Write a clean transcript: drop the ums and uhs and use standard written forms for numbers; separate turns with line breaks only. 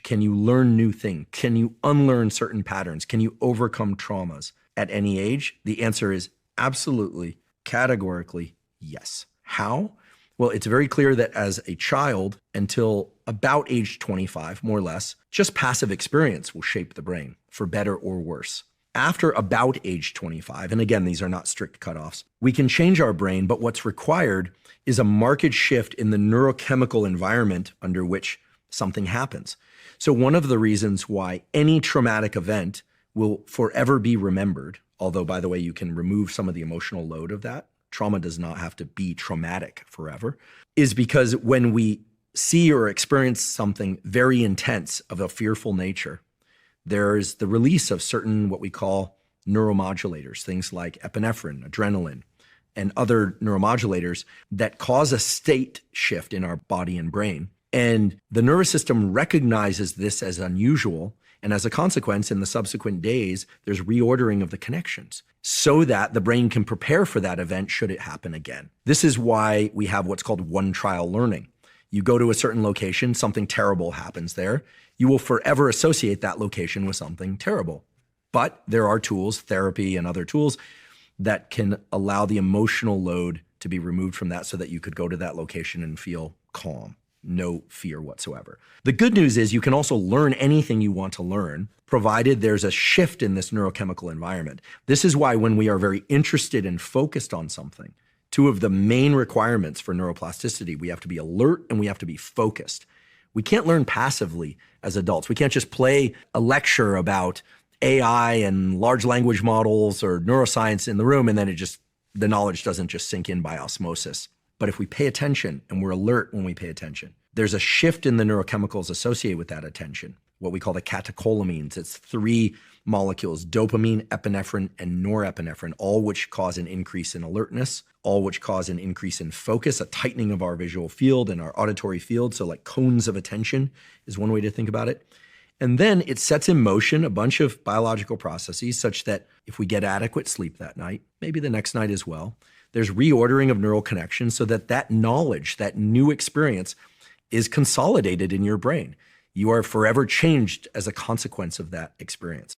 Can you learn new things? Can you unlearn certain patterns? Can you overcome traumas at any age? The answer is absolutely, categorically, yes. How? Well, it's very clear that as a child, until about age 25, more or less, just passive experience will shape the brain for better or worse. After about age 25, and again, these are not strict cutoffs, we can change our brain, but what's required is a marked shift in the neurochemical environment under which something happens. So one of the reasons why any traumatic event will forever be remembered, although, by the way, you can remove some of the emotional load of that, trauma does not have to be traumatic forever, is because when we see or experience something very intense of a fearful nature, there's the release of certain what we call neuromodulators, things like epinephrine, adrenaline, and other neuromodulators that cause a state shift in our body and brain. And the nervous system recognizes this as unusual. And as a consequence, in the subsequent days, there's reordering of the connections so that the brain can prepare for that event should it happen again. This is why we have what's called one trial learning. You go to a certain location, something terrible happens there. You will forever associate that location with something terrible. But there are tools, therapy and other tools, that can allow the emotional load to be removed from that so that you could go to that location and feel calm. No fear whatsoever. The good news is you can also learn anything you want to learn, provided there's a shift in this neurochemical environment. This is why when we are very interested and focused on something, two of the main requirements for neuroplasticity, we have to be alert and we have to be focused. We can't learn passively as adults. We can't just play a lecture about AI and large language models or neuroscience in the room and then the knowledge doesn't just sink in by osmosis. But if we pay attention and we're alert when we pay attention, there's a shift in the neurochemicals associated with that attention, what we call the catecholamines. It's 3 molecules, dopamine, epinephrine, and norepinephrine, all which cause an increase in alertness, all which cause an increase in focus, a tightening of our visual field and our auditory field. So like cones of attention is one way to think about it. And then it sets in motion a bunch of biological processes such that if we get adequate sleep that night, maybe the next night as well, there's reordering of neural connections so that that knowledge, that new experience is consolidated in your brain. You are forever changed as a consequence of that experience.